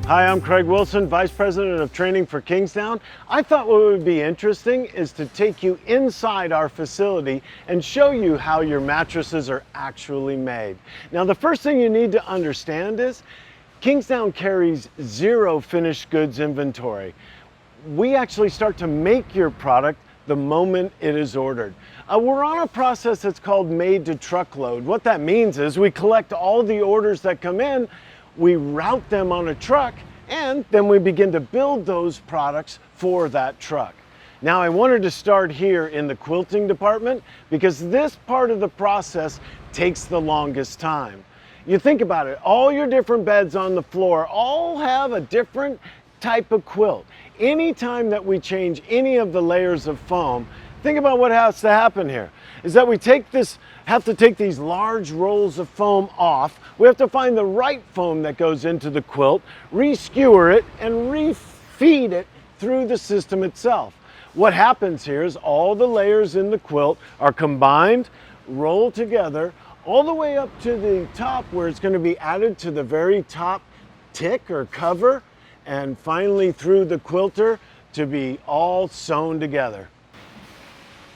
Hi, I'm Craig Wilson, Vice President of Training for Kingsdown. I thought what would be interesting is to take you inside our facility and show you how your mattresses are actually made. Now, the first thing you need to understand is Kingsdown carries zero finished goods inventory. We actually start to make your product the moment it is ordered. We're on a process that's called made to truckload. What that means is we collect all the orders that come in, we route them on a truck, and then we begin to build those products for that truck. Now, I wanted to start here in the quilting department because this part of the process takes the longest time. You think about it, all your different beds on the floor all have a different type of quilt. Anytime that we change any of the layers of foam, think about what has to happen here, is that we have to take these large rolls of foam off. We have to find the right foam that goes into the quilt, re-skewer it, and refeed it through the system itself. What happens here is all the layers in the quilt are combined, rolled together, all the way up to the top where it's going to be added to the very top tick or cover, and finally through the quilter to be all sewn together.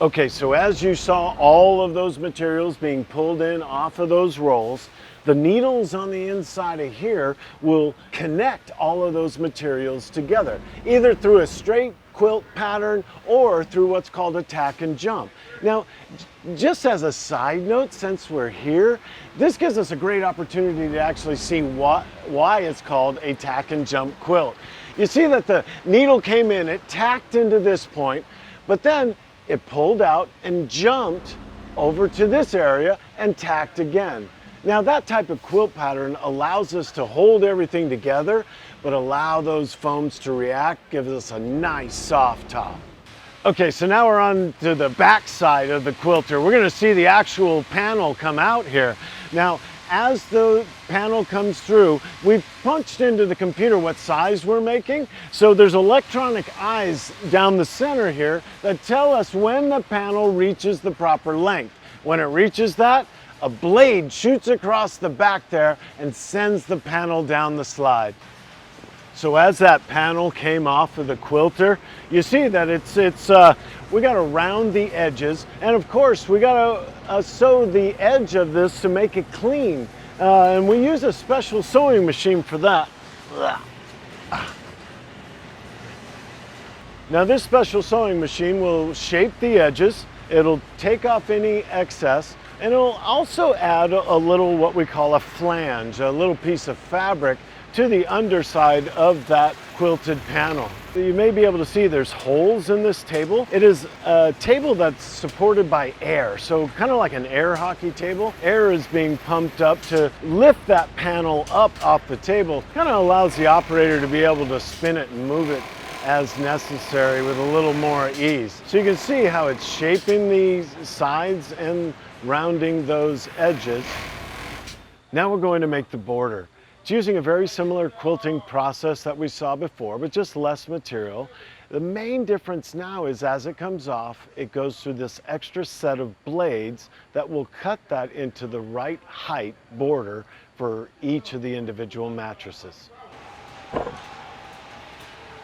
Okay, so as you saw all of those materials being pulled in off of those rolls, the needles on the inside of here will connect all of those materials together, either through a straight quilt pattern or through what's called a tack and jump. Now, just as a side note, since we're here, this gives us a great opportunity to actually see why it's called a tack and jump quilt. You see that the needle came in, it tacked into this point, but then it pulled out and jumped over to this area and tacked again. Now, that type of quilt pattern allows us to hold everything together, but allow those foams to react, gives us a nice soft top. Okay, so now we're on to the back side of the quilter. We're going to see the actual panel come out here. Now, as the panel comes through, we've punched into the computer what size we're making. So there's electronic eyes down the center here that tell us when the panel reaches the proper length. When it reaches that, a blade shoots across the back there and sends the panel down the slide. So as that panel came off of the quilter, you see that we got to round the edges, and of course we got to sew the edge of this to make it clean, and we use a special sewing machine for that. Now, this special sewing machine will shape the edges, it'll take off any excess, and it'll also add a little what we call a flange, a little piece of fabric to the underside of that quilted panel. You may be able to see there's holes in this table. It is a table that's supported by air, so kind of like an air hockey table. Air is being pumped up to lift that panel up off the table. Kind of allows the operator to be able to spin it and move it as necessary with a little more ease. So you can see how it's shaping the sides and rounding those edges. Now we're going to make the border. It's using a very similar quilting process that we saw before, but just less material. The main difference now is as it comes off, it goes through this extra set of blades that will cut that into the right height border for each of the individual mattresses.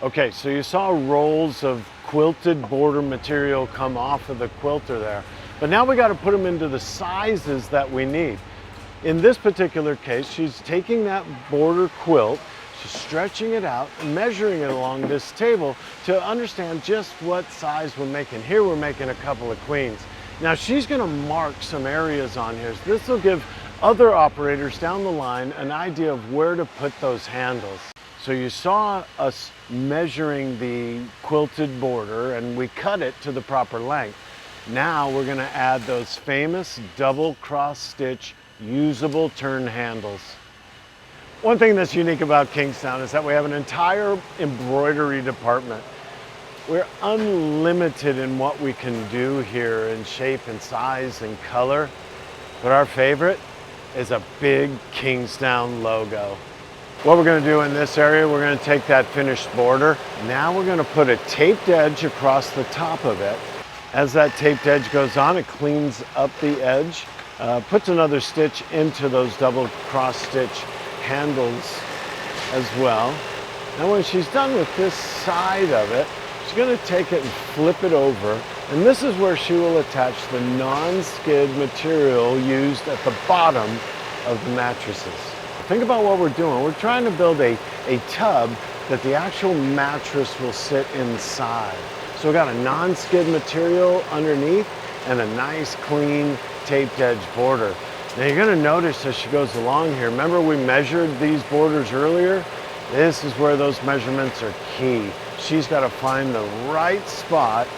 Okay, so you saw rolls of quilted border material come off of the quilter there, but now we got to put them into the sizes that we need. In this particular case, she's taking that border quilt, she's stretching it out, measuring it along this table to understand just what size we're making. Here we're making a couple of queens. Now she's going to mark some areas on here. So this will give other operators down the line an idea of where to put those handles. So you saw us measuring the quilted border and we cut it to the proper length. Now we're going to add those famous double cross stitch usable turn handles. One thing that's unique about Kingsdown is that we have an entire embroidery department. We're unlimited in what we can do here in shape and size and color, but our favorite is a big Kingsdown logo. What we're going to do in this area, we're going to take that finished border. Now we're going to put a taped edge across the top of it. As that taped edge goes on, it cleans up the edge. Puts another stitch into those double cross stitch handles as well. Now when she's done with this side of it, she's going to take it and flip it over, and this is where she will attach the non-skid material used at the bottom of the mattresses. Think about what we're doing. We're trying to build a tub that the actual mattress will sit inside. So we got a non-skid material underneath and a nice clean taped edge border. Now you're going to notice as she goes along here, remember we measured these borders earlier? This is where those measurements are key. She's got to find the right spot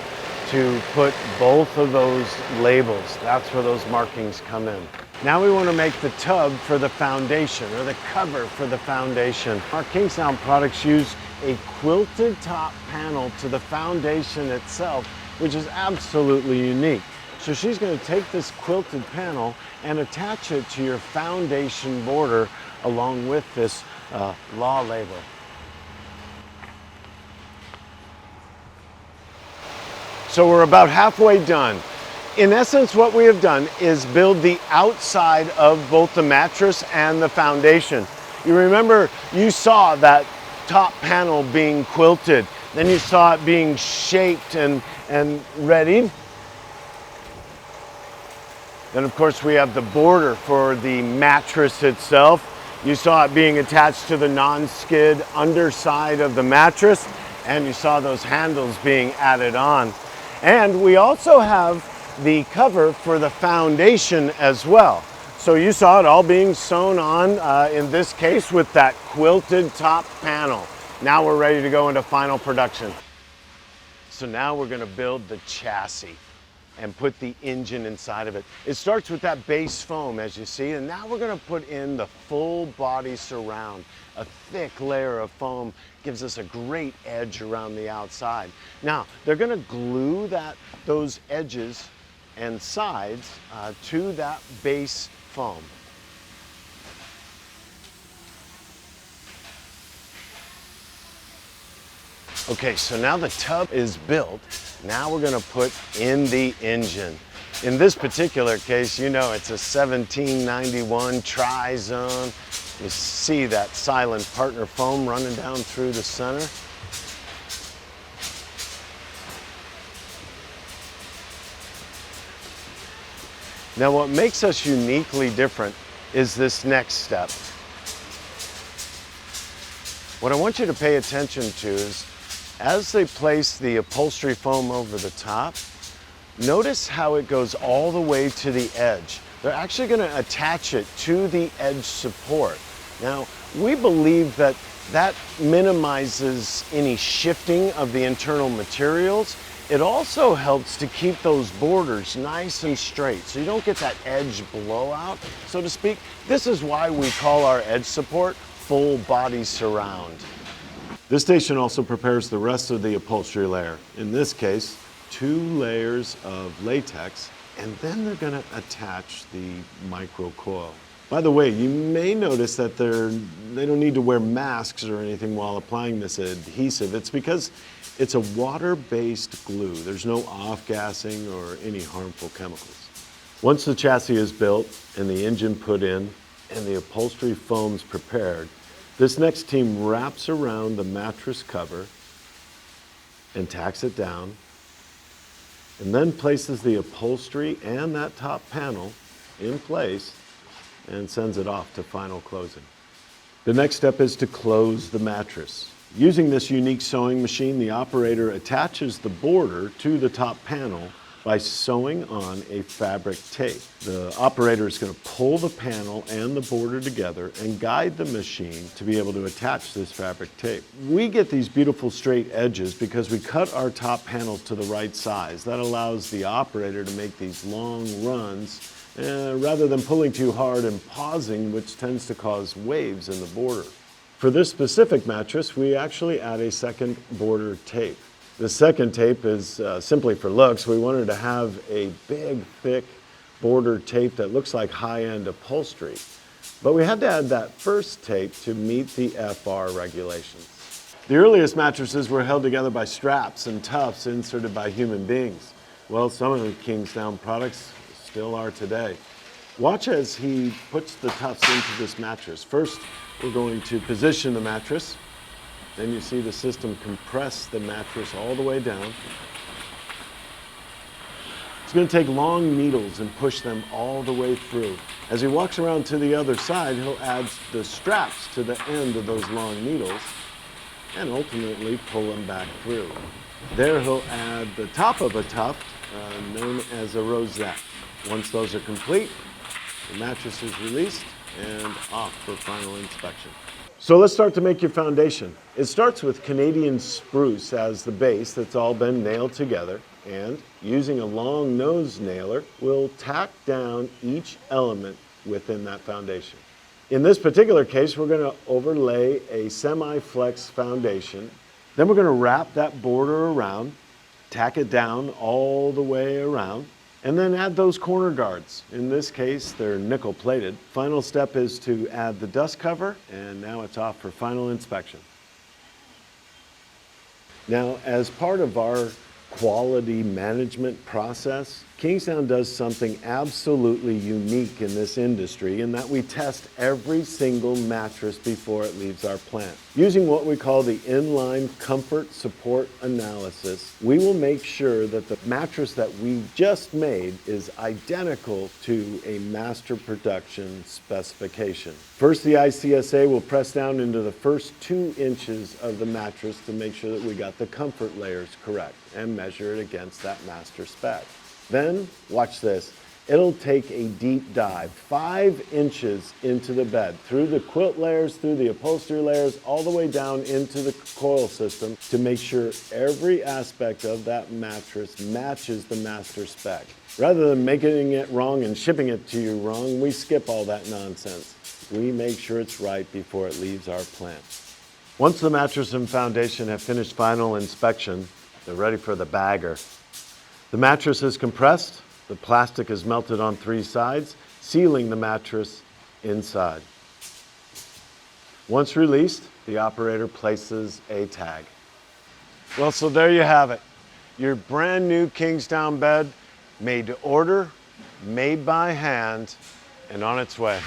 to put both of those labels. That's where those markings come in. Now we want to make the tub for the foundation, or the cover for the foundation. Our Kingsdown products use a quilted top panel to the foundation itself, which is absolutely unique. So she's going to take this quilted panel and attach it to your foundation border along with this law label. So we're about halfway done. In essence, what we have done is build the outside of both the mattress and the foundation. You remember, you saw that top panel being quilted, then you saw it being shaped and readied. Then of course we have the border for the mattress itself. You saw it being attached to the non-skid underside of the mattress, and you saw those handles being added on. And we also have the cover for the foundation as well. So you saw it all being sewn on, in this case with that quilted top panel. Now we're ready to go into final production. So now we're going to build the chassis and put the engine inside of it. It starts with that base foam, as you see, and now we're going to put in the full body surround. A thick layer of foam gives us a great edge around the outside. Now, they're going to glue those edges and sides to that base foam. Okay, so now the tub is built. Now we're going to put in the engine. In this particular case, you know it's a 1791 tri-zone. You see that silent partner foam running down through the center. Now what makes us uniquely different is this next step. What I want you to pay attention to is, as they place the upholstery foam over the top, notice how it goes all the way to the edge. They're actually going to attach it to the edge support. Now, we believe that minimizes any shifting of the internal materials. It also helps to keep those borders nice and straight, so you don't get that edge blowout, so to speak. This is why we call our edge support full body surround. This station also prepares the rest of the upholstery layer. In this case, 2 layers of latex, and then they're going to attach the micro coil. By the way, you may notice that they don't need to wear masks or anything while applying this adhesive. It's because it's a water-based glue. There's no off-gassing or any harmful chemicals. Once the chassis is built and the engine put in and the upholstery foam's prepared, this next team wraps around the mattress cover and tacks it down, and then places the upholstery and that top panel in place and sends it off to final closing. The next step is to close the mattress. Using this unique sewing machine, the operator attaches the border to the top panel by sewing on a fabric tape. The operator is going to pull the panel and the border together and guide the machine to be able to attach this fabric tape. We get these beautiful straight edges because we cut our top panels to the right size. That allows the operator to make these long runs rather than pulling too hard and pausing, which tends to cause waves in the border. For this specific mattress, we actually add a second border tape. The second tape is simply for looks. We wanted to have a big, thick border tape that looks like high-end upholstery. But we had to add that first tape to meet the FR regulations. The earliest mattresses were held together by straps and tufts inserted by human beings. Well, some of the Kingsdown products still are today. Watch as he puts the tufts into this mattress. First, we're going to position the mattress. Then you see the system compress the mattress all the way down. It's going to take long needles and push them all the way through. As he walks around to the other side, he'll add the straps to the end of those long needles and ultimately pull them back through. There he'll add the top of a tuft, known as a rosette. Once those are complete, the mattress is released and off for final inspection. So let's start to make your foundation. It starts with Canadian spruce as the base that's all been nailed together, and using a long nose nailer, we'll tack down each element within that foundation. In this particular case, we're going to overlay a semi-flex foundation. Then we're going to wrap that border around, tack it down all the way around, and then add those corner guards. In this case, they're nickel plated. Final step is to add the dust cover, and now it's off for final inspection. Now, as part of our quality management process, Kingsdown does something absolutely unique in this industry in that we test every single mattress before it leaves our plant. Using what we call the Inline Comfort Support Analysis, we will make sure that the mattress that we just made is identical to a master production specification. First, the ICSA will press down into the first 2 inches of the mattress to make sure that we got the comfort layers correct and measure it against that master spec. Then, watch this, it'll take a deep dive, 5 inches into the bed, through the quilt layers, through the upholstery layers, all the way down into the coil system to make sure every aspect of that mattress matches the master spec. Rather than making it wrong and shipping it to you wrong, we skip all that nonsense. We make sure it's right before it leaves our plant. Once the mattress and foundation have finished final inspection, they're ready for the bagger. The mattress is compressed, the plastic is melted on 3 sides, sealing the mattress inside. Once released, the operator places a tag. Well, so there you have it. Your brand new Kingsdown bed, made to order, made by hand, and on its way.